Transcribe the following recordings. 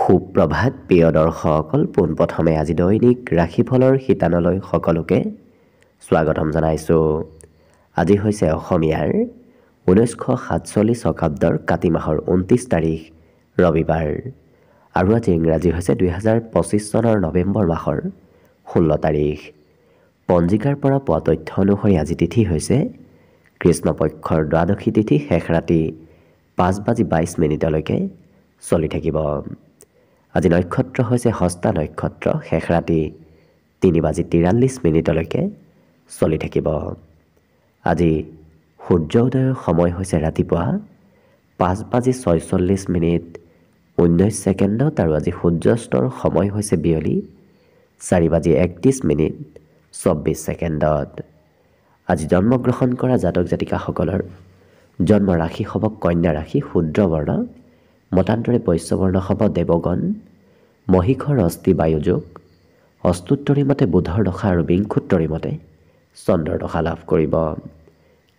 সুপ্ৰভাত প্ৰিয় দৰ্শকসকল, পোনপ্ৰথমে আজি দৈনিক ৰাশিফলৰ শিতানলৈ সকলোকে স্বাগতম জনাইছোঁ। আজি হৈছে অসমীয়াৰ 1947 শকাব্দৰ কাতি মাহৰ 29 তাৰিখ ৰবিবাৰ আৰু আজি ইংৰাজী হৈছে 2025 চনৰ নৱেম্বৰ মাহৰ 16 তাৰিখ। পঞ্জিকাৰ পৰা পোৱা তথ্য অনুসৰি আজি তিথি হৈছে কৃষ্ণপক্ষৰ দ্বাদশী তিথি, শেষ ৰাতি 5:22 চলি থাকিব। আজি নক্ষত্ৰ হৈছে হস্তা নক্ষত্ৰ, শেষ ৰাতি 3:43 চলি থাকিব। আজি সূৰ্য উদয়ৰ সময় হৈছে ৰাতিপুৱা 5:46 আৰু আজি সূৰ্যাস্তৰ সময় হৈছে বিয়লি 4:31 আজি জন্মগ্ৰহণ কৰা জাতক জাতিকাসকলৰ জন্ম ৰাশি হ'ব কন্যা ৰাশি, শূদ্ৰ বৰ্ণ, মতান্তৰে বৈশ্যবৰ্ণ হ'ব দেৱগণ, মহিষৰ অস্থি বায়ুযোগ, অস্তুত্তৰী মতে বুধৰ দশা আৰু বিংশোত্তৰী মতে চন্দ্ৰৰ দশা লাভ কৰিব।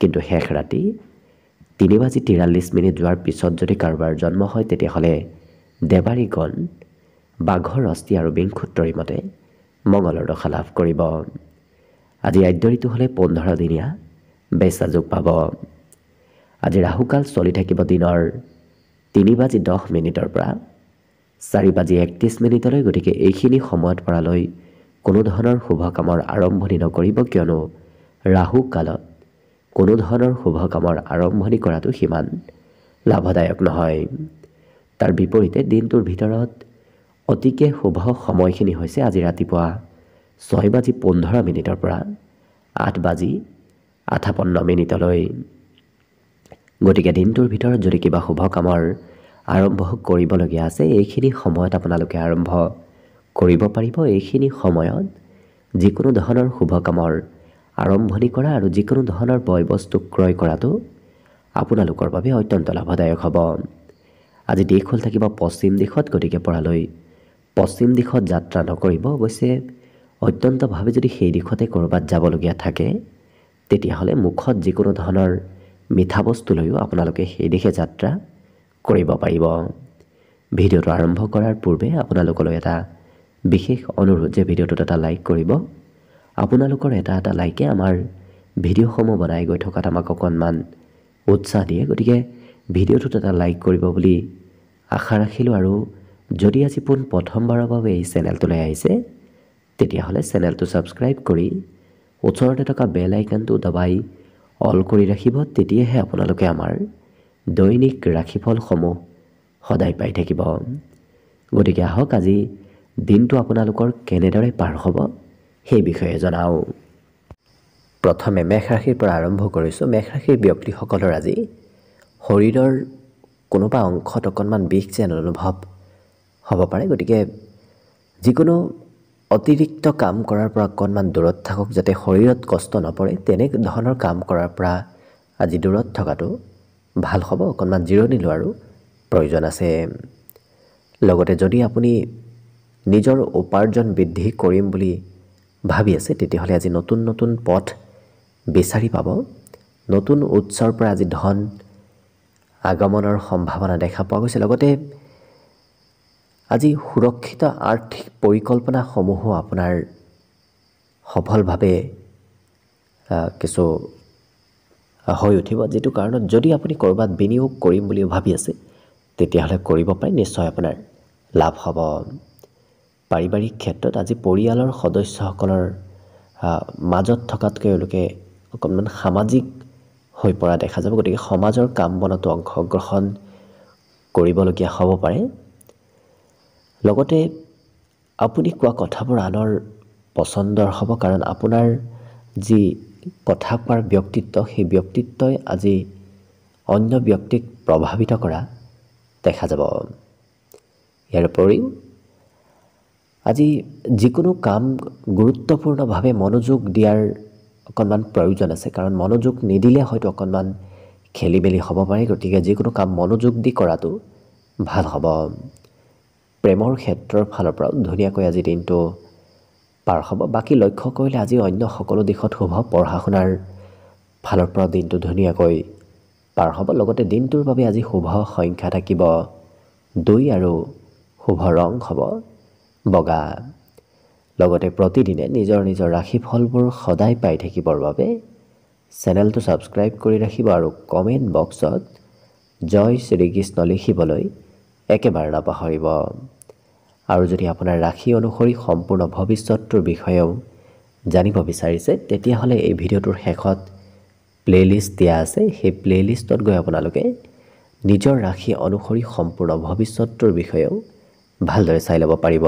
কিন্তু শেষ ৰাতি 3:43 যোৱাৰ পিছত যদি কাৰোবাৰ জন্ম হয় তেতিয়াহ'লে দেৱাৰীগণ বাঘৰ অস্থি আৰু বিংশোত্তৰী মতে মঙলৰ দশা লাভ কৰিব। আজি আদ্য ঋতু হ'লে 15 দিনীয়া বেচাযোগ পাব। আজি ৰাহুকাল চলি থাকিব দিনৰ 3:10 পৰা 4:31 গতিকে এইখিনি সময়ত পৰালৈ কোনো ধৰণৰ শুভ কামৰ আৰম্ভণি নকৰিব, কিয়নো ৰাহু কালত কোনো ধৰণৰ শুভ কামৰ আৰম্ভণি কৰাটো সিমান লাভদায়ক নহয়। তাৰ বিপৰীতে দিনটোৰ ভিতৰত অতিকে শুভ সময়খিনি হৈছে আজি ৰাতিপুৱা 6:15 পৰা 8:58 গতিকে দিনটোৰ ভিতৰত যদি কিবা শুভ কামৰ আৰম্ভ কৰিবলগীয়া আছে এইখিনি সময়ত আপোনালোকে আৰম্ভ কৰিব পাৰিব। এইখিনি সময়ত যিকোনো ধৰণৰ শুভ কামৰ আৰম্ভণি কৰা আৰু যিকোনো ধৰণৰ বয় বস্তু ক্ৰয় কৰাটো আপোনালোকৰ বাবে অত্যন্ত লাভদায়ক হ'ব। আজি দিশ হ'ল থাকিব পশ্চিম দিশত, গতিকে পৰালৈ পশ্চিম দিশত যাত্ৰা নকৰিব। অৱশ্যে অত্যন্তভাৱে যদি সেই দিশতে ক'ৰবাত যাবলগীয়া থাকে তেতিয়াহ'লে মুখত যিকোনো ধৰণৰ মিঠা বস্তু লৈও আপোনালোকে সেই দিশে যাত্ৰা কৰিব পাৰিব। ভিডিঅ'টো আৰম্ভ কৰাৰ পূৰ্বে আপোনালোকলৈ এটা বিশেষ অনুৰোধ যে ভিডিঅ'টোত এটা লাইক কৰিব। আপোনালোকৰ এটা লাইকে আমাৰ ভিডিঅ'সমূহ বনাই গৈ থকাত আমাক অকণমান উৎসাহ দিয়ে, গতিকে ভিডিঅ'টোত এটা লাইক কৰিব বুলি আশা ৰাখিলোঁ। আৰু যদি আজি প্ৰথমবাৰৰ বাবে এই চেনেলটোলৈ আহিছে তেতিয়াহ'লে চেনেলটো ছাবস্ক্ৰাইব কৰি ওচৰতে থকা বেল আইকনটো দবাই অল কৰি ৰাখিব, তেতিয়াহে আপোনালোকে আমাৰ দৈনিক ৰাশিফলসমূহ সদায় পাই থাকিব। গতিকে আহক আজি দিনটো আপোনালোকৰ কেনেদৰে পাৰ হ'ব সেই বিষয়ে জনাওঁ। প্ৰথমে মেষ ৰাশিৰ পৰা আৰম্ভ কৰিছোঁ। মেষ ৰাশিৰ ব্যক্তিসকলৰ আজি শৰীৰৰ কোনোবা অংশত অকণমান বিষ যেন অনুভৱ হ'ব পাৰে, গতিকে যিকোনো অতিৰিক্ত কাম কৰাৰ পৰা অকণমান দূৰত থাকক যাতে শৰীৰত কষ্ট নপৰে। তেনে ধৰণৰ কাম কৰাৰ পৰা আজি দূৰত থকাটো ভাল হ'ব। অকণমান জিৰণি লোৱাৰো প্ৰয়োজন আছে। লগতে যদি আপুনি নিজৰ উপাৰ্জন বৃদ্ধি কৰিম বুলি ভাবি আছে তেতিয়াহ'লে আজি নতুন নতুন পথ বিচাৰি পাব। নতুন উৎসৰ পৰা আজি ধন আগমনৰ সম্ভাৱনা দেখা পোৱা গৈছে। লগতে আজি সুৰক্ষিত আৰ্থিক পৰিকল্পনাসমূহো আপোনাৰ সফলভাৱে কিছু হৈ উঠিব, যিটো কাৰণত যদি আপুনি ক'ৰবাত বিনিয়োগ কৰিম বুলি ভাবি আছে তেতিয়াহ'লে কৰিব পাৰে, নিশ্চয় আপোনাৰ লাভ হ'ব। পাৰিবাৰিক ক্ষেত্ৰত আজি পৰিয়ালৰ সদস্যসকলৰ মাজত থকাতকৈ তেওঁলোকে অকণমান সামাজিক হৈ পৰা দেখা যাব, গতিকে সমাজৰ কাম বনতো অংশগ্ৰহণ কৰিবলগীয়া হ'ব পাৰে। লগতে আপুনি কোৱা কথাবোৰ আনৰ পচন্দৰ হ'ব, কাৰণ আপোনাৰ যি কথা কোৱাৰ ব্যক্তিত্ব সেই ব্যক্তিত্বই আজি অন্য ব্যক্তিক প্ৰভাৱিত কৰা দেখা যাব। ইয়াৰ উপৰিও আজি যিকোনো কাম গুৰুত্বপূৰ্ণভাৱে মনোযোগ দিয়াৰ অকণমান প্ৰয়োজন আছে, কাৰণ মনোযোগ নিদিলে হয়তো অকণমান খেলি মেলি হ'ব পাৰে। গতিকে যিকোনো কাম মনোযোগ দি কৰাটো ভাল হ'ব। প্ৰেমৰ ক্ষেত্ৰৰ ফালৰ পৰাও ধুনীয়াকৈ আজি দিনটো পাৰ হ'ব। বাকী লক্ষ্য কৰিলে আজি অন্য সকলো দিশত শুভ। পঢ়া শুনাৰ ফালৰ পৰা দিনটো ধুনীয়াকৈ পাৰ হ'ব। লগতে দিনটোৰ বাবে আজি শুভ সংখ্যা থাকিব 2 আৰু শুভ ৰং হ'ব বগা। লগতে প্ৰতিদিনে নিজৰ নিজৰ ৰাশিফলবোৰ সদায় পাই থাকিবৰ বাবে চেনেলটো ছাবস্ক্ৰাইব কৰি ৰাখিব আৰু কমেণ্ট বক্সত জয় শ্ৰীকৃষ্ণ লিখিবলৈ একেবাৰে নাপাহৰিব। আৰু যদি আপোনাৰ ৰাশি অনুসৰি সম্পূৰ্ণ ভৱিষ্যতটোৰ বিষয়েও জানিব বিচাৰিছে তেতিয়াহ'লে এই ভিডিঅ'টোৰ শেষত প্লে'লিষ্ট দিয়া আছে। সেই প্লে'লিষ্টত গৈ আপোনালোকে নিজৰ ৰাশি অনুসৰি সম্পূৰ্ণ ভৱিষ্যতটোৰ বিষয়েও ভালদৰে চাই ল'ব পাৰিব।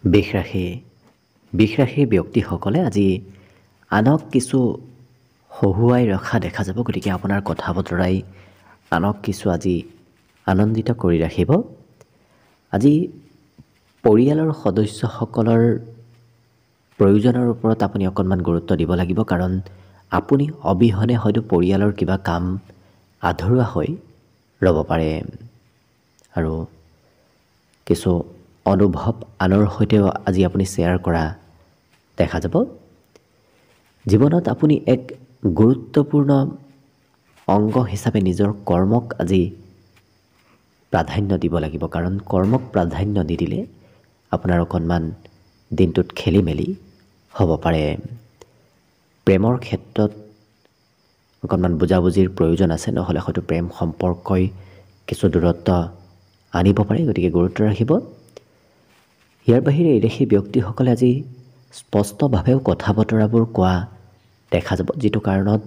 বৃষ ৰাশিৰ ব্যক্তিসকলে আজি আনক কিছু হহুৱাই ৰখা দেখা যাব, গতিকে আপোনাৰ কথা বতৰাই আনক কিছু আজি আনন্দিত কৰি ৰাখিব। আজি পৰিয়ালৰ সদস্যসকলৰ প্ৰয়োজনৰ ওপৰত আপুনি অকণমান গুৰুত্ব দিব লাগিব, কাৰণ আপুনি অবিহনে হয়তো পৰিয়ালৰ কিবা কাম আধৰুৱা হৈ ৰ'ব পাৰে আৰু কিছু অনুভৱ আনৰ সৈতেও আজি আপুনি শ্বেয়াৰ কৰা দেখা যাব। জীৱনত আপুনি এক গুৰুত্বপূৰ্ণ অংগ হিচাপে নিজৰ কৰ্মক আজি প্ৰাধান্য দিব লাগিব, কাৰণ কৰ্মক প্ৰাধান্য নিদিলে আপোনাৰ অকণমান দিনটোত খেলি মেলি হ'ব পাৰে। প্ৰেমৰ ক্ষেত্ৰত অকণমান বুজাবুজিৰ প্ৰয়োজন আছে, নহ'লে হয়তো প্ৰেম সম্পৰ্কই কিছু দূৰত্ব আনিব পাৰে, গতিকে গুৰুত্ব ৰাখিব। ইয়াৰ বাহিৰে এই ৰাশিৰ ব্যক্তিসকলে আজি স্পষ্টভাৱেও কথা বতৰাবোৰ কোৱা দেখা যাব, যিটো কাৰণত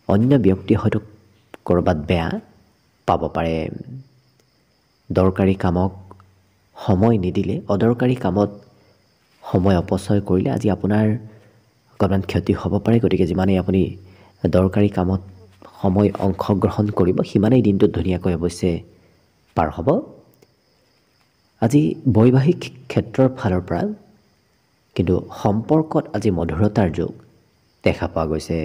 অন্য ব্যক্তিয়ে হয়তো ক'ৰবাত বেয়া পাব পাৰে। দৰকাৰী কামক সময় নিদিলে, অদৰকাৰী কামত সময় অপচয় কৰিলে আজি আপোনাৰ অকণমান ক্ষতি হ'ব পাৰে, গতিকে যিমানেই আপুনি দৰকাৰী কামত সময় অংশগ্ৰহণ কৰিব সিমানেই দিনটোত ধুনীয়াকৈ অৱশ্যে পাৰ হ'ব। আজি বৈবাহিক ক্ষেত্ৰৰ ফালৰ পৰা কিন্তু সম্পৰ্কত আজি মধুৰতাৰ যোগ দেখা পোৱা গৈছে।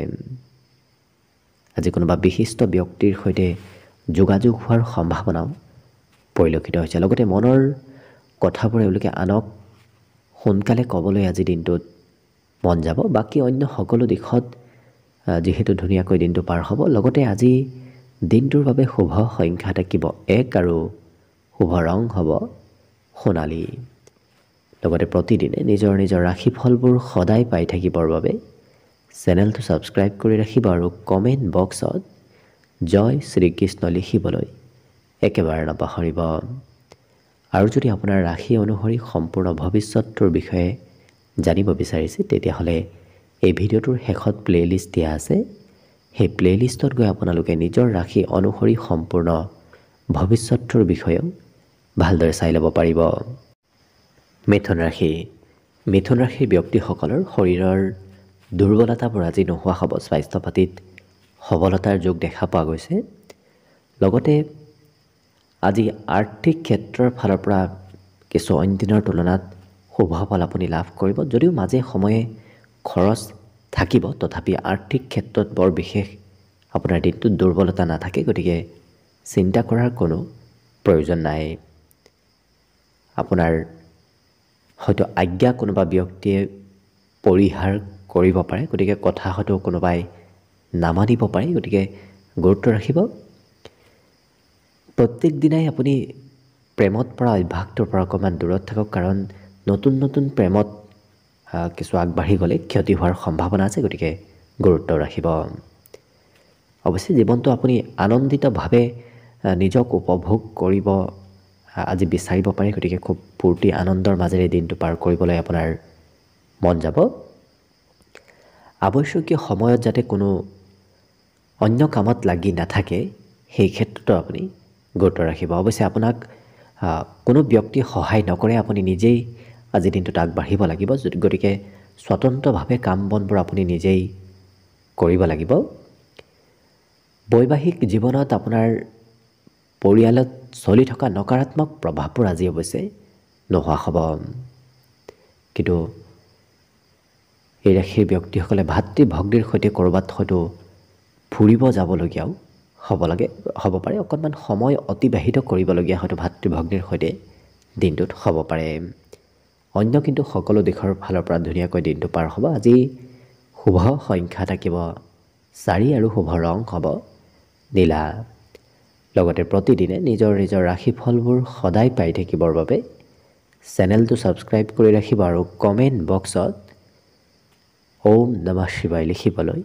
আজি কোনোবা বিশিষ্ট ব্যক্তিৰ সৈতে যোগাযোগ হোৱাৰ সম্ভাৱনাও পৰিলক্ষিত হৈছে। লগতে মনৰ কথাবোৰ এওঁলোকে আনক সোনকালে ক'বলৈ আজি দিনটোত মন যাব। বাকী অন্য সকলো দিশত যিহেতু ধুনীয়াকৈ দিনটো পাৰ হ'ব। লগতে আজি দিনটোৰ বাবে শুভ সংখ্যা থাকিব 1 আৰু শুভ ৰং হ'ব সোণালী। লগতে প্ৰতিদিনে নিজৰ নিজৰ ৰাশিফলবোৰ সদায় পাই থাকিবৰ বাবে চেনেলটো ছাবস্ক্ৰাইব কৰি ৰাখিব আৰু কমেণ্ট বক্সত জয় শ্ৰীকৃষ্ণ লিখিবলৈ একেবাৰে নাপাহৰিব। আৰু যদি আপোনাৰ ৰাশি অনুসৰি সম্পূৰ্ণ ভৱিষ্যতটোৰ বিষয়ে জানিব বিচাৰিছে তেতিয়াহ'লে এই ভিডিঅ'টোৰ শেষত প্লে'লিষ্ট দিয়া আছে। সেই প্লে'লিষ্টত গৈ আপোনালোকে নিজৰ ৰাশি অনুসৰি সম্পূৰ্ণ ভৱিষ্যতটোৰ বিষয়েও ভালদৰে চাই ল'ব পাৰিব। মিথুন ৰাশিৰ ব্যক্তিসকলৰ শৰীৰৰ দুৰ্বলতাবোৰ আজি নোহোৱা হ'ব। স্বাস্থ্য পাতিত সবলতাৰ যোগ দেখা পোৱা গৈছে। লগতে আজি আৰ্থিক ক্ষেত্ৰৰ ফালৰ পৰা কিছু অইন দিনৰ তুলনাত শুভ ফল আপুনি লাভ কৰিব। যদিও মাজে সময়ে খৰচ থাকিব, তথাপি আৰ্থিক ক্ষেত্ৰত বৰ বিশেষ আপোনাৰ দিনটোত দুৰ্বলতা নাথাকে, গতিকে চিন্তা কৰাৰ কোনো প্ৰয়োজন নাই। আপোনাৰ হয়তো আজ্ঞা কোনোবা ব্যক্তিয়ে পৰিহাৰ কৰিব পাৰে, গতিকে কথা হয়তো কোনোবাই নামানিব পাৰে, গতিকে গুৰুত্ব ৰাখিব। প্ৰত্যেক দিনাই আপুনি প্ৰেমত পৰা অভ্যাসটোৰ পৰা অকণমান দূৰত থাকক, কাৰণ নতুন নতুন প্ৰেমত কিছু আগবাঢ়ি গ'লে ক্ষতি হোৱাৰ সম্ভাৱনা আছে, গতিকে গুৰুত্ব ৰাখিব। অৱশ্যে জীৱনটো আপুনি আনন্দিতভাৱে নিজক উপভোগ কৰিব আজি বিচাৰিব পাৰে, গতিকে খুব ফূৰ্তি আনন্দৰ মাজেৰে দিনটো পাৰ কৰিবলৈ আপোনাৰ মন যাব। আৱশ্যকীয় সময়ত যাতে কোনো অন্য কামত লাগি নাথাকে সেই ক্ষেত্ৰতো আপুনি গুৰুত্ব ৰাখিব। অৱশ্যে আপোনাক কোনো ব্যক্তিয়ে সহায় নকৰে, আপুনি নিজেই আজি দিনটোত আগবাঢ়িব লাগিব, গতিকে স্বতন্ত্ৰভাৱে কাম বনবোৰ আপুনি নিজেই কৰিব লাগিব। বৈবাহিক জীৱনত আপোনাৰ পৰিয়ালত চলি থকা নকাৰাত্মক প্ৰভাৱবোৰ আজি অৱশ্যে নোহোৱা হ'ব। কিন্তু এই ৰাশিৰ ব্যক্তিসকলে ভাতৃ ভগ্নীৰ সৈতে ক'ৰবাত হয়তো ফুৰিব যাবলগীয়াও হ'ব পাৰে। অকণমান সময় অতিবাহিত কৰিবলগীয়া হয়তো ভাতৃ ভগ্নীৰ সৈতে দিনটোত হ'ব পাৰে। অন্য কিন্তু সকলো দিশৰ ফালৰ পৰা ধুনীয়াকৈ দিনটো পাৰ হ'ব। আজি শুভ সংখ্যা থাকিব 4 আৰু শুভ ৰং হ'ব নীলা। লগতে প্ৰতিদিনে নিজৰ নিজৰ ৰাশিফলবোৰ সদায় পাই থাকিবৰ বাবে চেনেলটো ছাবস্ক্ৰাইব কৰি ৰাখিব আৰু কমেণ্ট বক্সত ওম নমঃ শিৱায় লিখিবলৈ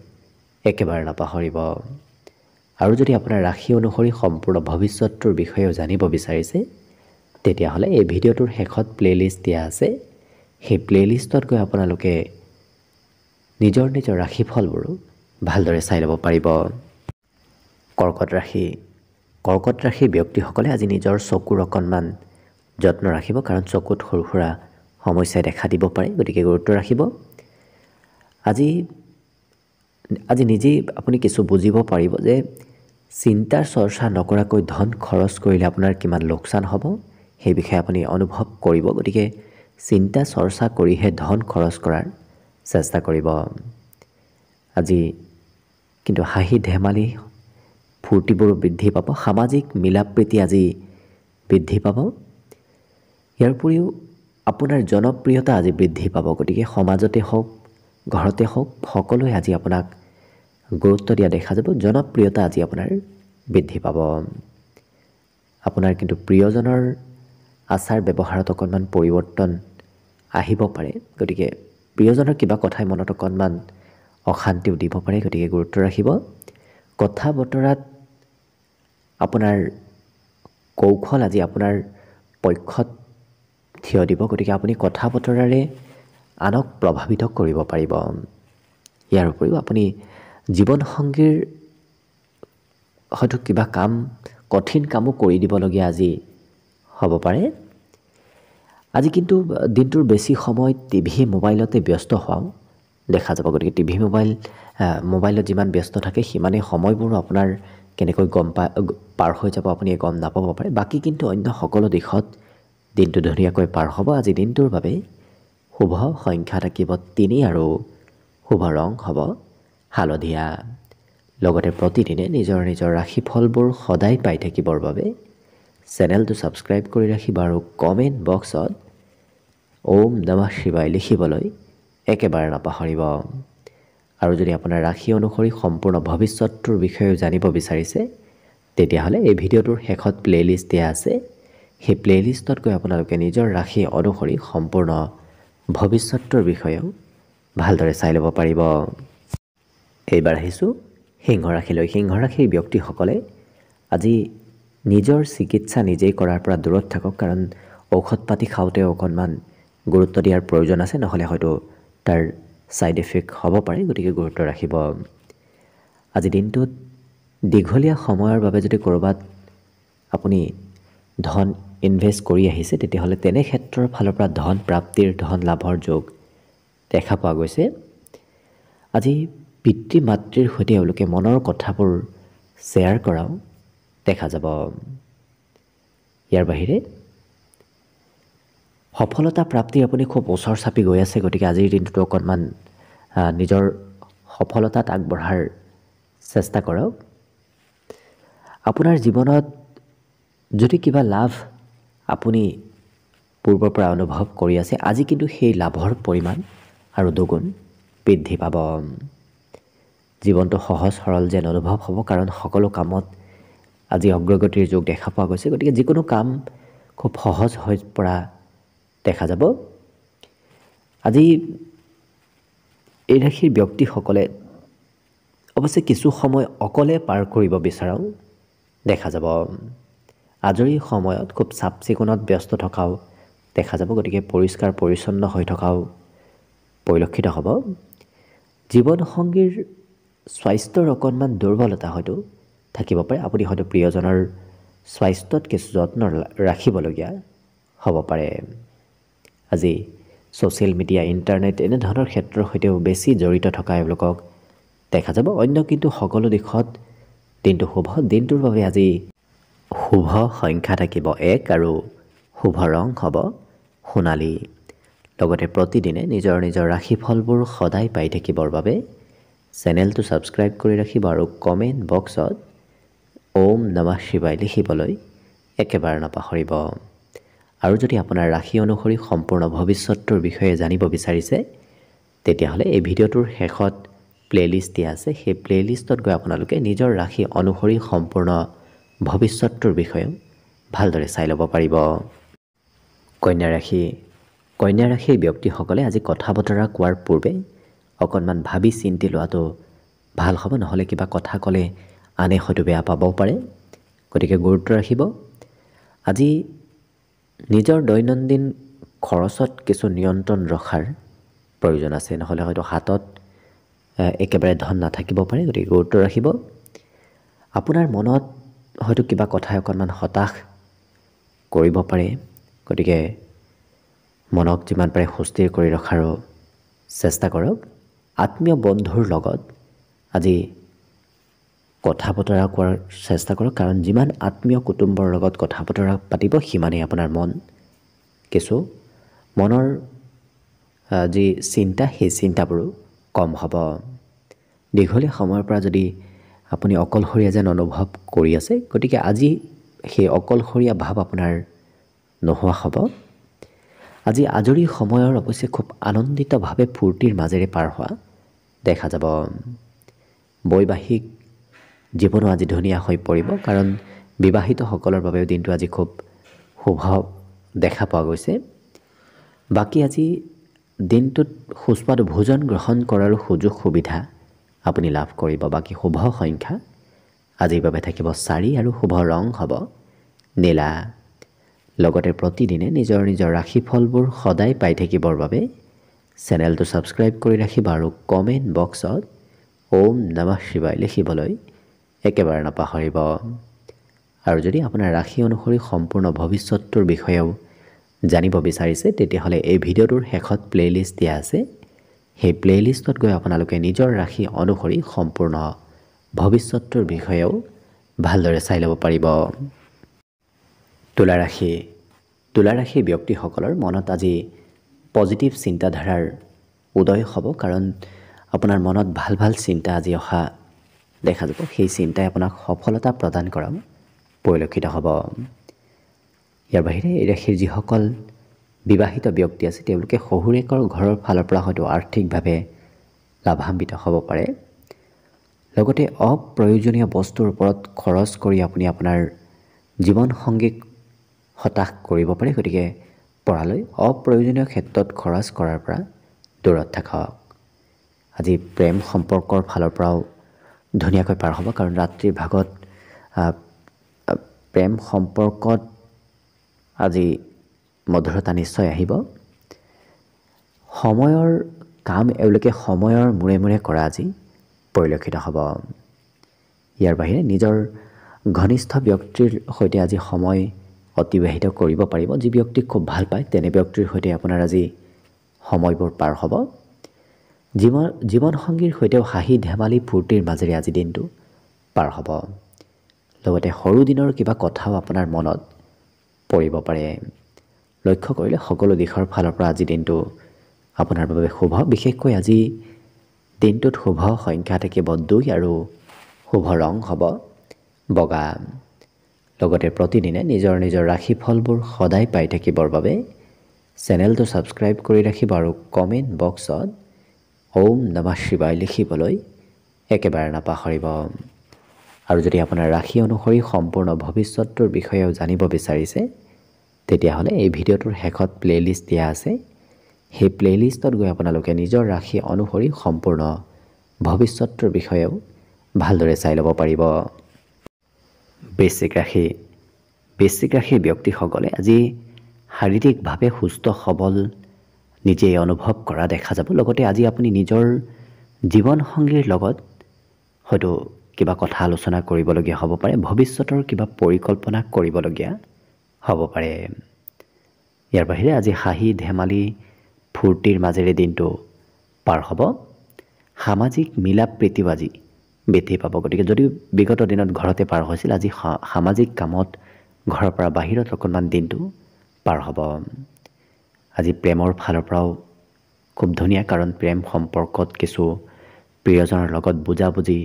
একেবাৰে নাপাহৰিব। আৰু যদি আপোনাৰ ৰাশি অনুসৰি সম্পূৰ্ণ ভৱিষ্যতটোৰ বিষয়েও জানিব বিচাৰিছে তেতিয়াহ'লে এই ভিডিঅ'টোৰ শেষত প্লেলিষ্ট দিয়া আছে। সেই প্লেলিষ্টত গৈ আপোনালোকে নিজৰ নিজৰ ৰাশিফলবোৰো ভালদৰে চাই ল'ব পাৰিব। কৰ্কট ৰাশিৰ ব্যক্তিসকলে আজি নিজৰ চকুৰ অকণমান যত্ন ৰাখিব, কাৰণ চকুত সৰু সুৰা সমস্যাই দেখা দিব পাৰে, গতিকে গুৰুত্ব ৰাখিব। আজি নিজেই আপুনি কিছু বুজিব পাৰিব যে চিন্তাৰ চৰ্চা নকৰাকৈ ধন খৰচ কৰিলে আপোনাৰ কিমান লোকচান হ'ব সেই বিষয়ে আপুনি অনুভৱ কৰিব। গতিকে চিন্তা চৰ্চা কৰিহে ধন খৰচ কৰাৰ চেষ্টা কৰিব। আজি কিন্তু হাঁহি ধেমালি ফূৰ্তিবোৰো বৃদ্ধি পাব, সামাজিক মিলা প্ৰীতি আজি বৃদ্ধি পাব। ইয়াৰ উপৰিও আপোনাৰ জনপ্ৰিয়তা আজি বৃদ্ধি পাব। গতিকে সমাজতে হওক ঘৰতে হওক সকলোৱে আজি আপোনাক গুৰুত্ব দিয়া দেখা যাব। জনপ্ৰিয়তা আজি আপোনাৰ বৃদ্ধি পাব। আপোনাৰ কিন্তু প্ৰিয়জনৰ আচাৰ ব্যৱহাৰত অকণমান পৰিৱৰ্তন আহিব পাৰে, গতিকে প্ৰিয়জনৰ কিবা কথাই মনত অকণমান অশান্তিও দিব পাৰে, গতিকে গুৰুত্ব ৰাখিব। কথা বতৰাত আপোনাৰ কৌশল আজি আপোনাৰ পক্ষত থিয় দিব, গতিকে আপুনি কথা বতৰাৰে আনক প্ৰভাৱিত কৰিব পাৰিব। ইয়াৰ উপৰিও আপুনি জীৱনসংগীৰ হয়তো কিবা কঠিন কামো কৰি দিবলগীয়া আজি হ'ব পাৰে। আজি কিন্তু দিনটোৰ বেছি সময় টিভি মোবাইলতে ব্যস্ত হোৱাও দেখা যাব। গতিকে টিভি মোবাইলত যিমান ব্যস্ত থাকে সিমানেই সময়বোৰো আপোনাৰ কেনেকৈ পাৰ হৈ যাব আপুনি গম নাপাব পাৰে। বাকী কিন্তু অন্য সকলো দিশত দিনটো ধুনীয়াকৈ পাৰ হ'ব। আজি দিনটোৰ বাবে শুভ সংখ্যা থাকিব 3 আৰু শুভ ৰং হ'ব হালধীয়া। লগতে প্ৰতিদিনে নিজৰ নিজৰ ৰাশিফলবোৰ সদায় পাই থাকিবৰ বাবে চেনেলটো ছাবস্ক্ৰাইব কৰি ৰাখিব আৰু কমেণ্ট বক্সত ওম নমঃ শিৱায় লিখিবলৈ একেবাৰে নাপাহৰিব। আৰু যদি আপোনাৰ ৰাশি অনুসৰি সম্পূৰ্ণ ভৱিষ্যতটোৰ বিষয়েও জানিব বিচাৰিছে তেতিয়াহ'লে এই ভিডিঅ'টোৰ শেষত প্লেলিষ্ট দিয়া আছে। সেই প্লেলিষ্টত গৈ আপোনালোকে নিজৰ ৰাশি অনুসৰি সম্পূৰ্ণ ভৱিষ্যতটোৰ বিষয়েও ভালদৰে চাই ল'ব পাৰিব। এইবাৰ আহিছোঁ সিংহ ৰাশিলৈ। সিংহ ৰাশিৰ ব্যক্তিসকলে আজি নিজৰ চিকিৎসা নিজেই কৰাৰ পৰা দূৰত থাকক, কাৰণ ঔষধ পাতি খাওঁতেও অকণমান গুৰুত্ব দিয়াৰ প্ৰয়োজন আছে, নহ'লে হয়তো তাৰ ছাইড এফেক্ট হ'ব পাৰে, গতিকে গুৰুত্ব ৰাখিব। আজি দিনটোত দীঘলীয়া সময়ৰ বাবে যদি ক'ৰবাত আপুনি ধন ইনভেষ্ট কৰি আহিছে তেতিয়াহ'লে তেনে ক্ষেত্ৰৰ ফালৰ পৰা ধন প্ৰাপ্তিৰ ধন লাভৰ যোগ দেখা পোৱা গৈছে। আজি পিতৃ মাতৃৰ সৈতে এওঁলোকে মনৰ কথাবোৰ শ্বেয়াৰ কৰাও দেখা যাব। ইয়াৰ বাহিৰে সফলতা প্ৰাপ্তিৰ আপুনি খুব ওচৰ চাপি গৈ আছে, গতিকে আজিৰ দিনটোতো অকণমান নিজৰ সফলতাত আগবঢ়াৰ চেষ্টা কৰক। আপোনাৰ জীৱনত যদি কিবা লাভ আপুনি পূৰ্বৰ পৰা অনুভৱ কৰি আছে, আজি কিন্তু সেই লাভৰ পৰিমাণ আৰু দুগুণ বৃদ্ধি পাব। জীৱনটো সহজ সৰল যেন অনুভৱ হ'ব, কাৰণ সকলো কামত আজি অগ্ৰগতিৰ যোগ দেখা পোৱা গৈছে। গতিকে যিকোনো কাম খুব সহজ হৈ পৰা দেখা যাব। আজি এই ৰাশিৰ ব্যক্তিসকলে অৱশ্যে কিছু সময় অকলে পাৰ কৰিব বিচৰাও দেখা যাব। আজৰি সময়ত খুব চাফ চিকুণত ব্যস্ত থকাও দেখা যাব, গতিকে পৰিষ্কাৰ পৰিচ্ছন্ন হৈ থকাও পৰিলক্ষিত হ'ব। জীৱনসংগীৰ স্বাস্থ্যৰ অকণমান দুৰ্বলতা হয়তো থাকিব পাৰে। আপুনি হয়তো প্ৰিয়জনৰ স্বাস্থ্যত কিছু যত্ন ৰাখিবলগীয়া হ'ব পাৰে। আজি ছ'চিয়েল মিডিয়া ইণ্টাৰনেট এনেধৰণৰ ক্ষেত্ৰৰ সৈতেও বেছি জড়িত থকা এওঁলোকক দেখা যাব। অন্য কিন্তু সকলো দিশত দিনটো শুভ। দিনটোৰ বাবে আজি শুভ সংখ্যা থাকিব 1 আৰু শুভ ৰং হ'ব সোণালী। লগতে প্ৰতিদিনে নিজৰ নিজৰ ৰাশিফলবোৰ সদায় পাই থাকিবৰ বাবে চেনেলটো ছাবস্ক্ৰাইব কৰি ৰাখিব আৰু কমেণ্ট বক্সত ওম নমঃ শিৱায় লিখিবলৈ একেবাৰে নাপাহৰিব। আৰু যদি আপোনাৰ ৰাশি অনুসৰি সম্পূৰ্ণ ভৱিষ্যতটোৰ বিষয়ে জানিব বিচাৰিছে তেতিয়াহ'লে এই ভিডিঅ'টোৰ শেষত প্লেলিষ্ট দিয়া আছে। সেই প্লেলিষ্টত গৈ আপোনালোকে নিজৰ ৰাশি অনুসৰি সম্পূৰ্ণ ভৱিষ্যতৰ বিষয়েও ভালদৰে চাই ল'ব পাৰিব। কন্যা ৰাশিৰ ব্যক্তিসকলে আজি কথা বতৰা কোৱাৰ পূৰ্বে অকণমান ভাবি চিন্তি লোৱাটো ভাল হ'ব, নহ'লে কিবা কথা ক'লে আনে হয়তো বেয়া পাবও পাৰে। গতিকে গুৰুত্ব ৰাখিব। আজি নিজৰ দৈনন্দিন খৰচত কিছু নিয়ন্ত্ৰণ ৰখাৰ প্ৰয়োজন আছে, নহ'লে হয়তো হাতত একেবাৰে ধন নাথাকিব পাৰে। গতিকে গুৰুত্ব ৰাখিব। আপোনাৰ মনত হয়তো কিবা কথাই অকণমান হতাশ কৰিব পাৰে। গতিকে মনক যিমান পাৰে সুস্থিৰ কৰি ৰখাৰো চেষ্টা কৰক। আত্মীয় বন্ধুৰ লগত আজি কথা বতৰা কোৱাৰ চেষ্টা কৰক, কাৰণ যিমান আত্মীয় কুটুম্বৰ লগত কথা বতৰা পাতিব সিমানেই আপোনাৰ কিছু মনৰ যি চিন্তা, সেই চিন্তাবোৰো কম হ'ব। দীঘলীয়া সময়ৰ পৰা যদি আপুনি অকলশৰীয়া যেন অনুভৱ কৰি আছে, গতিকে আজি সেই অকলশৰীয়া ভাৱ আপোনাৰ নোহোৱা হ'ব। আজি আজৰি সময়ৰ অৱশ্যে খুব আনন্দিতভাৱে ফূৰ্তিৰ মাজেৰে পাৰ হোৱা দেখা যাব। বৈবাহিক জীৱনো আজি ধুনীয়া হৈ পৰিব, কাৰণ বিবাহিতসকলৰ বাবেও দিনটো আজি খুব শুভ দেখা পোৱা গৈছে। বাকী আজি দিনটোত সুস্বাদু ভোজন গ্ৰহণ কৰাৰো সুযোগ সুবিধা আপুনি লাভ কৰিব। বাকী শুভ সংখ্যা আজিৰ বাবে থাকিব 4 আৰু শুভ ৰং হ'ব নীলা। লগতে প্ৰতিদিনে নিজৰ ৰাশিফলবোৰ সদায় পাই থাকিবৰ বাবে চেনেলটো ছাবস্ক্ৰাইব কৰি ৰাখিব আৰু কমেণ্ট বক্সত ওম নমঃ শিৱায় লিখিবলৈ একেবাৰে নাপাহৰিব। আৰু যদি আপোনাৰ ৰাশি অনুসৰি সম্পূৰ্ণ ভৱিষ্যতৰ বিষয়েও জানিব বিচাৰিছে, তেতিয়াহ'লে এই ভিডিঅ'টোৰ শেষত প্লে'লিষ্ট দিয়া আছে। সেই প্লে'লিষ্টত গৈ আপোনালোকে নিজৰ ৰাশি অনুসৰি সম্পূৰ্ণ ভৱিষ্যতৰ বিষয়েও ভালদৰে চাই ল'ব পাৰিব। তুলা ৰাশিৰ ব্যক্তিসকলৰ মনত আজি পজিটিভ চিন্তাধাৰাৰ উদয় হ'ব, কাৰণ আপোনাৰ মনত ভাল ভাল চিন্তা আজি অহা দেখা যাব। সেই চিন্তাই আপোনাক সফলতা প্ৰদান কৰা পৰিলক্ষিত হ'ব। ইয়াৰ বাহিৰে এই ৰাশিৰ যিসকল বিবাহিত ব্যক্তি আছে, তেওঁলোকে শহুৰেকৰ ঘৰৰ ফালৰ পৰা হয়তো আৰ্থিকভাৱে লাভান্বিত হ'ব পাৰে। লগতে অপ্ৰয়োজনীয় বস্তুৰ ওপৰত খৰচ কৰি আপুনি আপোনাৰ জীৱনসংগীক হতাশ কৰিব পাৰে। গতিকে পৰালৈ অপ্ৰয়োজনীয় ক্ষেত্ৰত খৰচ কৰাৰ পৰা দূৰত থাকক। আজি প্ৰেম সম্পৰ্কৰ ফালৰ পৰাও ধুনীয়াকৈ পাৰ হ'ব, কাৰণ ৰাত্ৰিৰ ভাগত প্ৰেম সম্পৰ্কত আজি মধুৰতা নিশ্চয় আহিব। সময়ৰ কাম এওঁলোকে সময়ৰ মূৰে মূৰে কৰা আজি পৰিলক্ষিত হ'ব। ইয়াৰ বাহিৰে নিজৰ ঘনিষ্ঠ ব্যক্তিৰ সৈতে আজি সময় অতিবাহিত কৰিব পাৰিব। যি ব্যক্তিক খুব ভাল পায় তেনে ব্যক্তিৰ সৈতে আপোনাৰ আজি সময়বোৰ পাৰ হ'ব। জীৱনসংগীৰ সৈতেও হাঁহি ধেমালি ফূৰ্তিৰ মাজেৰে আজি দিনটো পাৰ হ'ব। লগতে সৰু দিনৰ কিবা কথাও আপোনাৰ মনত পৰিব পাৰে। লক্ষ্য কৰিলে সকলো দিশৰ ফালৰ পৰা আজি দিনটো আপোনাৰ বাবে শুভ। বিশেষকৈ আজি দিনটোত শুভ সংখ্যা থাকিব 2 আৰু শুভ ৰং হ'ব বগা। লগতে প্ৰতিদিনে নিজৰ ৰাশিফলবোৰ সদায় পাই থাকিবৰ বাবে চেনেলটো ছাবস্ক্ৰাইব কৰি ৰাখিব আৰু কমেণ্ট বক্সত ওম নমঃ শিৱায় লিখিবলৈ একেবাৰে নাপাহৰিব। আৰু যদি আপোনাৰ ৰাশি অনুসৰি সম্পূৰ্ণ ভৱিষ্যতৰ বিষয়েও জানিব বিচাৰিছে, তেতিয়াহ'লে এই ভিডিঅ'টোৰ শেষত প্লে'লিষ্ট দিয়া আছে। সেই প্লে'লিষ্টত গৈ আপোনালোকে নিজৰ ৰাশি অনুসৰি সম্পূৰ্ণ ভৱিষ্যতৰ বিষয়েও ভালদৰে চাই ল'ব পাৰিব। বৃশ্চিক ৰাশিৰ ব্যক্তিসকলে আজি শাৰীৰিকভাৱে সুস্থ সবল নিজেই অনুভৱ কৰা দেখা যাব। লগতে আজি আপুনি নিজৰ জীৱনসংগীৰ লগত হয়তো কিবা কথা আলোচনা কৰিবলগীয়া হ'ব পাৰে। ভৱিষ্যতৰ কিবা পৰিকল্পনা কৰিবলগীয়া হ'ব পাৰে। ইয়াৰ বাহিৰে আজি হাঁহি ধেমালি ফূৰ্তিৰ মাজেৰে দিনটো পাৰ হ'ব। সামাজিক মিলা প্ৰীতিও আজি বৃদ্ধি পাব। গতিকে যদি বিগত দিনত ঘৰতে পাৰ হৈছিল, আজি সামাজিক কামত ঘৰৰ পৰা বাহিৰত অকণমান দিনটো পাৰ হ'ব। আজি প্ৰেমৰ ফালৰ পৰাও খুব ধুনীয়া, কাৰণ প্ৰেম সম্পৰ্কত কিছু প্ৰিয়জনৰ লগত বুজাবুজি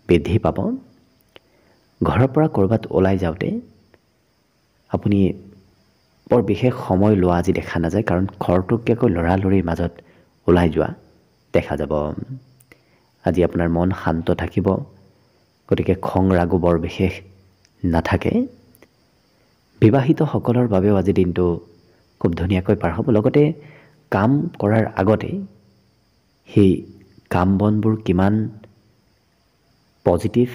বৃদ্ধি পাব। ঘৰৰ পৰা ক'ৰবাত ওলাই যাওঁতে আপুনি বৰ বিশেষ সময় লোৱা আজি দেখা নাযায়, কাৰণ খৰতকীয়াকৈ লৰালৰিৰ মাজত ওলাই যোৱা দেখা যাব। আজি আপোনাৰ মন শান্ত থাকিব। গতিকে খং ৰাগো বৰ বিশেষ নাথাকে বিবাহিতসকলৰ বাবেও আজি দিনটো খুব ধুনীয়াকৈ পাৰ হ'ব। লগতে কাম কৰাৰ আগতে সেই কাম বনবোৰ কিমান পজিটিভ,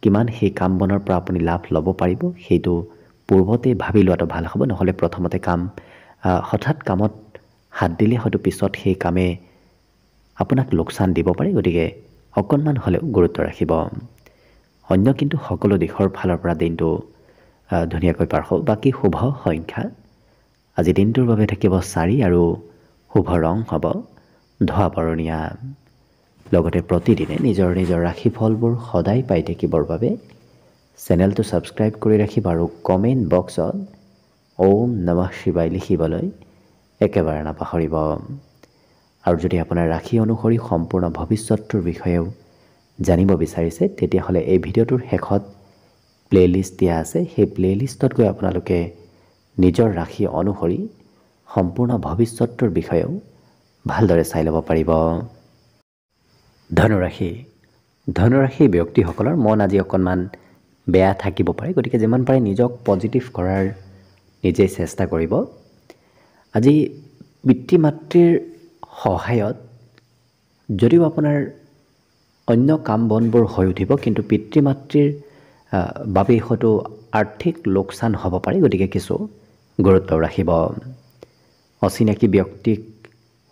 কিমান সেই কাম বনৰ পৰা আপুনি লাভ ল'ব পাৰিব সেইটো পূৰ্বতে ভাবি লোৱাটো ভাল হ'ব। নহ'লে প্ৰথমতে হঠাৎ কামত হাত দিলে হয়তো পিছত সেই কামে আপোনাক লোকচান দিব পাৰে। গতিকে অকণমান হ'লেও গুৰুত্ব ৰাখিব। অন্য কিন্তু সকলো দিশৰ ফালৰ পৰা দিনটো ধুনীয়াকৈ পাৰ হ'ব। বাকী শুভ সংখ্যা আজি দিনটোৰ বাবে থাকিব 4 আৰু শুভ ৰং হ'ব ধোঁৱা বৰণীয়া। লগতে প্ৰতিদিনে নিজৰ নিজৰ ৰাশিফলবোৰ সদায় পাই থাকিবৰ বাবে চেনেলটো ছাবস্ক্ৰাইব কৰি ৰাখিব আৰু কমেণ্ট বক্সত ওম নমঃ শিৱায় লিখিবলৈ একেবাৰে নাপাহৰিব। আৰু যদি আপোনাৰ ৰাশি অনুসৰি সম্পূৰ্ণ ভৱিষ্যতটোৰ বিষয়েও জানিব বিচাৰিছে তেতিয়াহ'লে এই ভিডিঅ'টোৰ শেষত প্লে'লিষ্ট দিয়া আছে। সেই প্লে'লিষ্টত গৈ আপোনালোকে নিজৰ ৰাশি অনুসৰি সম্পূৰ্ণ ভৱিষ্যতটোৰ বিষয়েও ভালদৰে চাই ল'ব পাৰিব। ধনুৰাশি ব্যক্তিসকলৰ মন আজি অকণমান বেয়া থাকিব পাৰে। গতিকে যিমান পাৰে নিজক পজিটিভ কৰাৰ নিজেই চেষ্টা কৰিব। আজি পিতৃ মাতৃৰ সহায়ত যদিও আপোনাৰ অন্য কাম বনবোৰ হৈ উঠিব কিন্তু পিতৃ মাতৃৰ বাবে হয়তো আৰ্থিক লোকচান হ'ব পাৰে। গতিকে কিছু গুৰুত্ব ৰাখিব। অচিনাকি ব্যক্তিক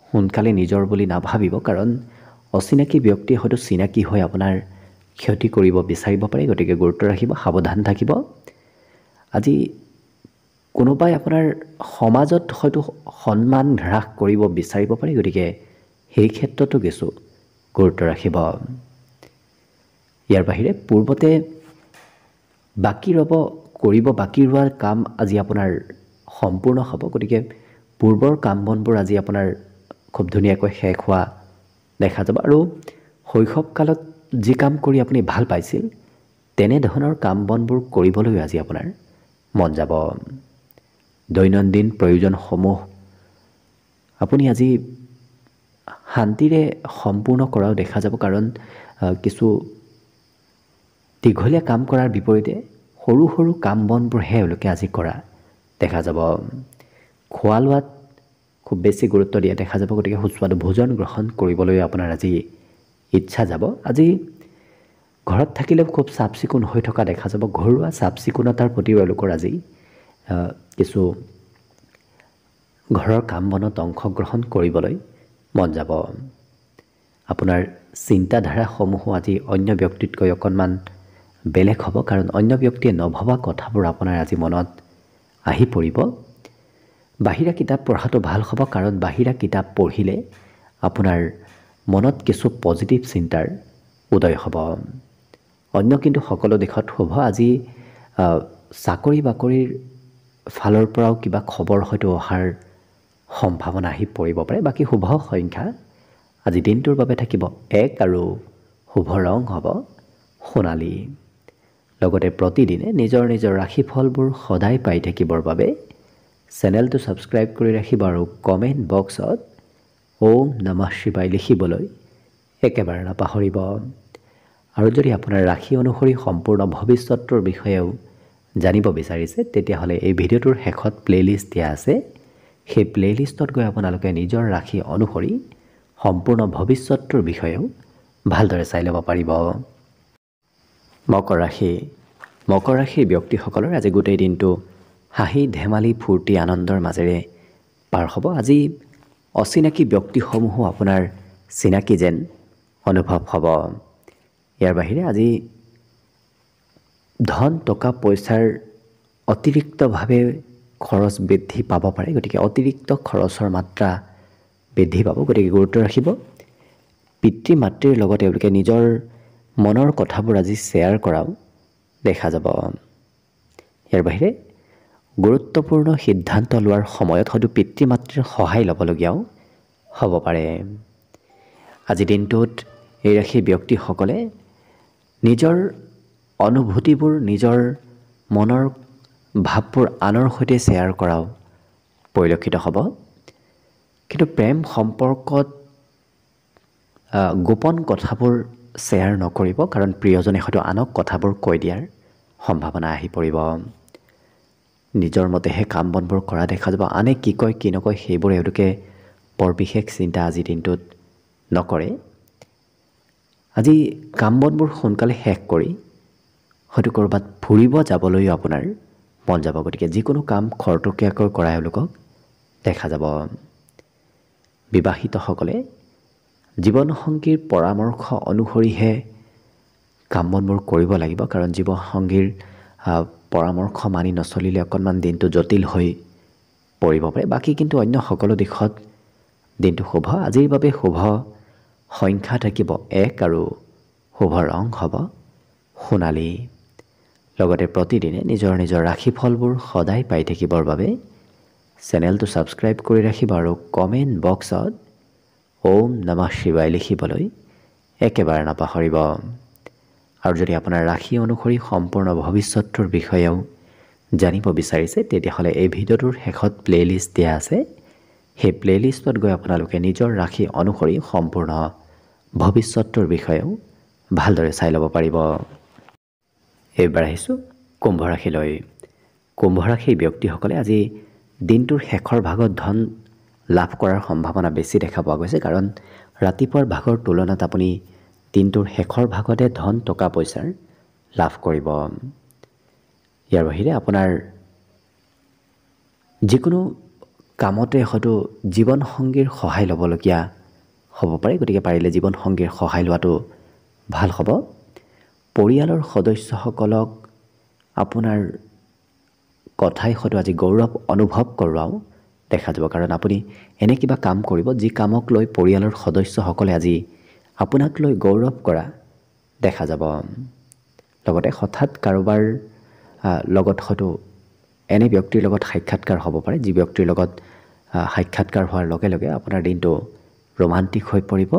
সোনকালে নিজৰ বুলি নাভাবিব, কাৰণ অচিনাকি ব্যক্তিয়ে হয়তো চিনাকি হৈ আপোনাৰ ক্ষতি কৰিব বিচাৰিব পাৰে। গতিকে গুৰুত্ব ৰাখিব, সাৱধান থাকিব। আজি কোনোবাই আপোনাৰ সমাজত হয়তো সন্মান হ্ৰাস কৰিব বিচাৰিব পাৰে। গতিকে সেই ক্ষেত্ৰতো কিছু গুৰুত্ব ৰাখিব। ইয়াৰ বাহিৰে পূৰ্বতে বাকী ৰোৱাৰ কাম আজি আপোনাৰ সম্পূৰ্ণ হ'ব। গতিকে পূৰ্বৰ কাম বনবোৰ আজি আপোনাৰ খুব ধুনীয়াকৈ শেষ হোৱা দেখা যাব। আৰু শৈশৱকালত যি কাম কৰি আপুনি ভাল পাইছিল তেনেধৰণৰ কাম বনবোৰ কৰিবলৈও আজি আপোনাৰ মন যাব। দৈনন্দিন প্ৰয়োজনসমূহ আপুনি আজি শান্তিৰে সম্পূৰ্ণ কৰাও দেখা যাব, কাৰণ কিছু দীঘলীয়া কাম কৰাৰ বিপৰীতে সৰু সৰু কাম বনবোৰহে এওঁলোকে আজি কৰা দেখা যাব। খোৱা লোৱাত খুব বেছি গুৰুত্ব দিয়া দেখা যাব। গতিকে সুস্বাদু ভোজন গ্ৰহণ কৰিবলৈ আপোনাৰ আজি ইচ্ছা যাব। আজি ঘৰত থাকিলেও খুব চাফ চিকুণ হৈ থকা দেখা যাব। ঘৰুৱা চাফ চিকুণতাৰ প্ৰতিও এওঁলোকৰ আজি কিছু ঘৰৰ কাম বনত অংশগ্ৰহণ কৰিবলৈ মন যাব। আপোনাৰ চিন্তাধাৰাসমূহো আজি অন্য ব্যক্তিতকৈ অকণমান বেলেগ হ'ব, কাৰণ অন্য ব্যক্তিয়ে নভবা কথাবোৰ আপোনাৰ আজি মনত আহি পৰিব। বাহিৰা কিতাপ পঢ়াটো ভাল হ'ব, কাৰণ বাহিৰা কিতাপ পঢ়িলে আপোনাৰ মনত কিছু পজিটিভ চিন্তাৰ উদয় হ'ব। অন্য কিন্তু সকলো দিশত শুভ। আজি চাকৰি বাকৰিৰ ফালৰ পৰাও কিবা খবৰ হয়তো অহাৰ সম্ভাৱনা আহি পৰিব পাৰে। বাকী শুভ সংখ্যা আজি দিনটোৰ বাবে থাকিব 1 আৰু শুভ ৰং হ'ব সোণালী। লগতে প্ৰতিদিনে নিজৰ নিজৰ ৰাশিফলবোৰ সদায় পাই থাকিবৰ বাবে চেনেলটো ছাবস্ক্ৰাইব কৰি ৰাখিব আৰু কমেণ্ট বক্সত ওম নমঃ শিৱায় লিখিবলৈ একেবাৰে নাপাহৰিব। আৰু যদি আপোনাৰ ৰাশি অনুসৰি সম্পূৰ্ণ ভৱিষ্যতটোৰ বিষয়েও জানিব বিচাৰিছে তেতিয়াহ'লে এই ভিডিঅ'টোৰ শেষত প্লে'লিষ্ট দিয়া আছে। সেই প্লে'লিষ্টত গৈ আপোনালোকে নিজৰ ৰাশি অনুসৰি সম্পূৰ্ণ ভৱিষ্যতটোৰ বিষয়েও ভালদৰে চাই ল'ব পাৰিব। মকৰ ৰাশিৰ ব্যক্তিসকলৰ আজি গোটেই দিনটো হাঁহি ধেমালি ফূৰ্তি আনন্দৰ মাজেৰে পাৰ হ'ব। আজি অচিনাকি ব্যক্তিসমূহো আপোনাৰ চিনাকি যেন অনুভৱ হ'ব। ইয়াৰ বাহিৰে আজি ধন টকা পইচাৰ অতিৰিক্তভাৱে খৰচ বৃদ্ধি পাব পাৰে। গতিকে অতিৰিক্ত খৰচৰ মাত্ৰা বৃদ্ধি পাব। গতিকে গুৰুত্ব ৰাখিব। পিতৃ মাতৃৰ লগত তেওঁলোকে নিজৰ মনৰ কথাবোৰ আজি শ্বেয়াৰ কৰাও দেখা যাব। ইয়াৰ বাহিৰে গুৰুত্বপূৰ্ণ সিদ্ধান্ত লোৱাৰ সময়ত হয়তো পিতৃ মাতৃৰ সহায় ল'বলগীয়াও হ'ব পাৰে। আজি দিনটোত এই ৰাশিৰ ব্যক্তিসকলে নিজৰ অনুভূতিবোৰ, নিজৰ মনৰ ভাৱবোৰ আনৰ সৈতে শ্বেয়াৰ কৰাও পৰিলক্ষিত হ'ব। কিন্তু প্ৰেম সম্পৰ্কত গোপন কথাবোৰ শ্বেয়াৰ নকৰিব, কাৰণ প্ৰিয়জনে হয়তো আনক কথাবোৰ কৈ দিয়াৰ সম্ভাৱনা আহি পৰিব। নিজৰ মতেহে কাম বনবোৰ কৰা দেখা যাব। আনে কি কয় কি নকয় সেইবোৰ এওঁলোকে বৰ বিশেষ চিন্তা আজিৰ দিনটোত নকৰে। আজি কাম বনবোৰ সোনকালে শেষ কৰি হয়তো ক'ৰবাত ফুৰিব যাবলৈও আপোনাৰ মন যাব। গতিকে যিকোনো কাম খৰতকীয়াকৈ কৰা এওঁলোকক দেখা যাব। বিবাহিতসকলে জীৱনসংগীৰ পৰামৰ্শ অনুসৰিহে কাম বনবোৰ কৰিব লাগিব, কাৰণ জীৱনসংগীৰ পৰামৰ্শ মানি নচলিলে অকণমান দিনটো জটিল হৈ পৰিব পাৰে। বাকী কিন্তু অন্য সকলো দিশত দিনটো শুভ। আজিৰ বাবে শুভ সংখ্যা থাকিব 1 আৰু শুভ ৰং হ'ব সোণালী। লগতে প্ৰতিদিনে নিজৰ নিজৰ ৰাশিফলবোৰ সদায় পাই থাকিবৰ বাবে চেনেলটো ছাবস্ক্ৰাইব কৰি ৰাখিব আৰু কমেণ্ট বক্সত ওম নমঃ শিৱায় লিখিবলৈ একেবাৰে নাপাহৰিব। আৰু যদি আপোনাৰ ৰাশি অনুসৰি সম্পূৰ্ণ ভৱিষ্যতৰ বিষয়েও জানিব বিচাৰিছে তেতিয়াহ'লে এই ভিডিঅ'টোৰ শেষত প্লে'লিষ্ট দিয়া আছে। সেই প্লে'লিষ্টত গৈ আপোনালোকে নিজৰ ৰাশি অনুসৰি সম্পূৰ্ণ ভৱিষ্যতৰ বিষয়েও ভালদৰে চাই ল'ব পাৰিব। এইবাৰ আহিছোঁ কুম্ভ ৰাশিলৈ। কুম্ভ ৰাশিৰ ব্যক্তিসকলে আজি দিনটোৰ শেষৰ ভাগত ধন লাভ কৰাৰ সম্ভাৱনা বেছি দেখা পোৱা গৈছে, কাৰণ ৰাতিপুৱাৰ ভাগৰ তুলনাত আপুনি দিনটোৰ শেষৰ ভাগতে ধন টকা পইচাৰ লাভ কৰিব। ইয়াৰ বাহিৰে আপোনাৰ যিকোনো কামতে হয়তো জীৱনসংগীৰ সহায় ল'বলগীয়া হ'ব পাৰে। গতিকে পাৰিলে জীৱনসংগীৰ সহায় লোৱাটো ভাল হ'ব। পৰিয়ালৰ সদস্যসকলক আপোনাৰ কথাই হয়তো আজি গৌৰৱ অনুভৱ কৰোৱাও দেখা যাব, কাৰণ আপুনি এনে কিবা কাম কৰিব যি কামক লৈ পৰিয়ালৰ সদস্যসকলে আজি আপোনাক লৈ গৌৰৱ কৰা দেখা যাব। লগতে হঠাৎ কাৰোবাৰ লগত হয়তো এনে ব্যক্তিৰ লগত সাক্ষাৎকাৰ হ'ব পাৰে, যি ব্যক্তিৰ লগত সাক্ষাৎকাৰ হোৱাৰ লগে লগে আপোনাৰ দিনটো ৰোমান্টিক হৈ পৰিব।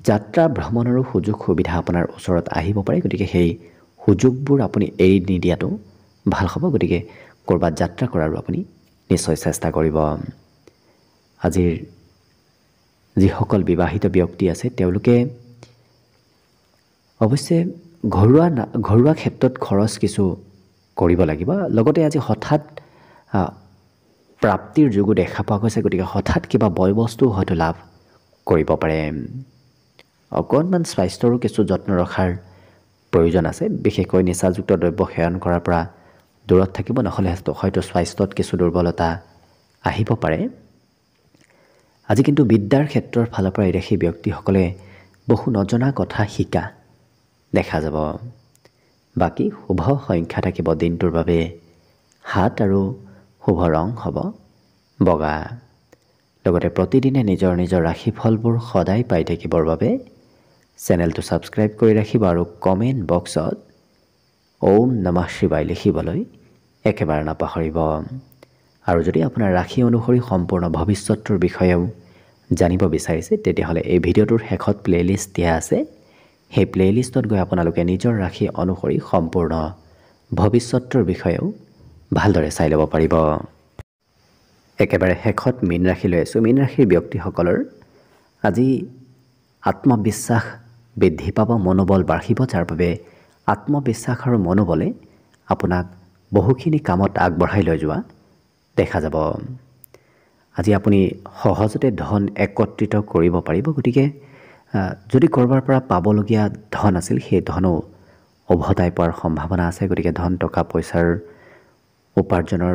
যাত্ৰা ভ্ৰমণৰো সুযোগ সুবিধা আপোনাৰ ওচৰত আহিব পাৰে। গতিকে সেই সুযোগবোৰ আপুনি এৰি নিদিয়াটো ভাল হ'ব। গতিকে ক'ৰবাত যাত্ৰা কৰাৰো আপুনি নিশ্চয় চেষ্টা কৰিব। আজিৰ যিসকল বিবাহিত ব্যক্তি আছে তেওঁলোকে অৱশ্যে ঘৰুৱা ক্ষেত্ৰত খৰচ কিছু কৰিব লাগিব। লগতে আজি হঠাৎ প্ৰাপ্তিৰ যোগো দেখা পোৱা গৈছে। গতিকে হঠাৎ কিবা বয় বস্তু হয়তো লাভ কৰিব পাৰে। অকণমান স্বাস্থ্যৰো কিছু যত্ন ৰখাৰ প্ৰয়োজন আছে। বিশেষকৈ নিচাযুক্ত দ্ৰব্য সেৱন কৰাৰ পৰা দূৰত থাকিব, নহ'লে হয়তো স্বাস্থ্যত কিছু দুৰ্বলতা আহিব পাৰে। আজি কিন্তু বিদ্যাৰ ক্ষেত্ৰৰ ফালৰ পৰা এই ৰাশি ব্যক্তিসকলে বহু নজনা কথা শিকা দেখা যাব। বাকী শুভ সংখ্যা থাকিব দিনটোৰ বাবে 7 আৰু শুভ ৰং হ'ব বগা। লগতে প্ৰতিদিনে নিজৰ নিজৰ ৰাশিফলবোৰ সদায় পাই থাকিবৰ বাবে চেনেলটো ছাবস্ক্ৰাইব কৰি ৰাখিব আৰু কমেণ্ট বক্সত ওম নমঃ শিৱায় লিখিবলৈ একেবাৰে নাপাহৰিব। আৰু যদি আপোনাৰ ৰাশি অনুসৰি সম্পূৰ্ণ ভৱিষ্যতৰ বিষয়েও জানিব বিচাৰিছে তেতিয়াহ'লে এই ভিডিঅ'টোৰ শেষত প্লে'লিষ্ট দিয়া আছে। সেই প্লে'লিষ্টত গৈ আপোনালোকে নিজৰ ৰাশি অনুসৰি সম্পূৰ্ণ ভৱিষ্যতৰ বিষয়েও ভালদৰে চাই ল'ব পাৰিব। একেবাৰে শেষত মীন ৰাশিলৈ আছোঁ। মীন ৰাশিৰ ব্যক্তিসকলৰ আজি আত্মবিশ্বাস বৃদ্ধি পাব, মনোবল বাঢ়িব, যাৰ বাবে আত্মবিশ্বাস আৰু মনোবলে আপোনাক বহুখিনি কামত আগবঢ়াই লৈ যোৱা দেখা যাব। আজি আপুনি সহজতে ধন একত্ৰিত কৰিব পাৰিব। গতিকে যদি ক'ৰবাৰ পৰা পাবলগীয়া ধন আছিল সেই ধনো উভতাই পোৱাৰ সম্ভাৱনা আছে। গতিকে ধন টকা পইচাৰ উপাৰ্জনৰ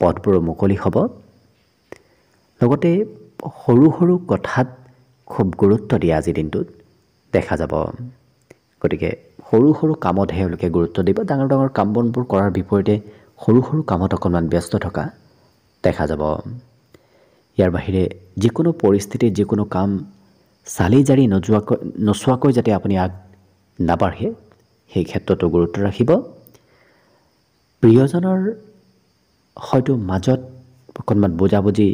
পথবোৰো মুকলি হ'ব। লগতে সৰু সৰু কথাত খুব গুৰুত্ব দিয়া আজিৰ দিনটোত দেখা যাব। গতিকে সৰু সৰু কামতহে এওঁলোকে গুৰুত্ব দিব। ডাঙৰ ডাঙৰ কাম বনবোৰ কৰাৰ বিপৰীতে সৰু সৰু কামত অকণমান ব্যস্ত থকা দেখা যাব। ইয়াৰ বাহিৰে যিকোনো পৰিস্থিতিত যিকোনো কাম চালি জাৰি নোচোৱাকৈ যাতে আপুনি আগ নাবাঢ়ে সেই ক্ষেত্ৰতো গুৰুত্ব ৰাখিব। প্ৰিয়জনৰ হয়তো মাজত অকণমান বুজাবুজি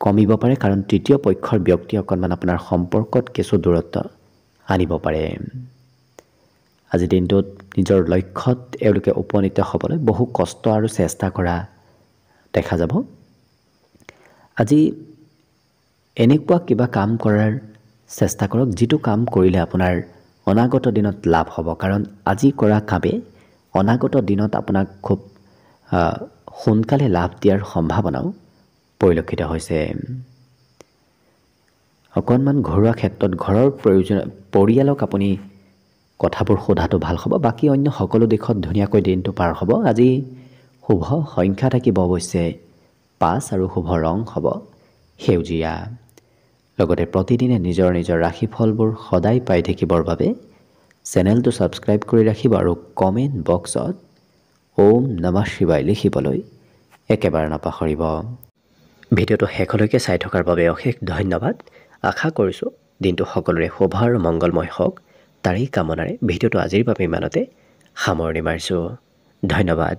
কমিব পাৰে, কাৰণ তৃতীয় পক্ষৰ ব্যক্তি অকণমান আপোনাৰ সম্পৰ্কত কিছু দূৰত্ব আনিব পাৰে। আজিৰ দিনটোত নিজৰ লক্ষ্যত এওঁলোকে উপনীত হ'বলৈ বহু কষ্ট আৰু চেষ্টা কৰা দেখা যাব। আজি এনেকুৱা কিবা কাম কৰাৰ চেষ্টা কৰক যিটো কাম কৰিলে আপোনাৰ অনাগত দিনত লাভ হ'ব, কাৰণ আজি কৰা কামে অনাগত দিনত আপোনাক খুব সোনকালে লাভ দিয়াৰ সম্ভাৱনাও পৰিলক্ষিত হৈছে। অকণমান ঘৰুৱা ক্ষেত্ৰত ঘৰৰ পৰিয়ালক আপুনি কথাবোৰ সোধাটো ভাল হ'ব। বাকী অন্য সকলো দিশত ধুনীয়াকৈ দিনটো পাৰ হ'ব। আজি শুভ সংখ্যা থাকিব অৱশ্যে 5 আৰু শুভ ৰং হ'ব সেউজীয়া। লগতে প্ৰতিদিনে নিজৰ নিজৰ ৰাশিফলবোৰ সদায় পাই থাকিবৰ বাবে চেনেলটো ছাবস্ক্ৰাইব কৰি ৰাখিব আৰু কমেণ্ট বক্সত ওম নমঃ শিৱায় লিখিবলৈ একেবাৰে নাপাহৰিব। ভিডিঅ'টো শেষলৈকে চাই থকাৰ বাবে অশেষ ধন্যবাদ। আশা কৰিছোঁ দিনটো সকলোৰে শুভ আৰু মংগলময় হওক, তাৰেই কামনাৰে ভিডিঅ'টো আজিৰ বাবে ইমানতে সামৰণি মাৰিছোঁ। ধন্যবাদ।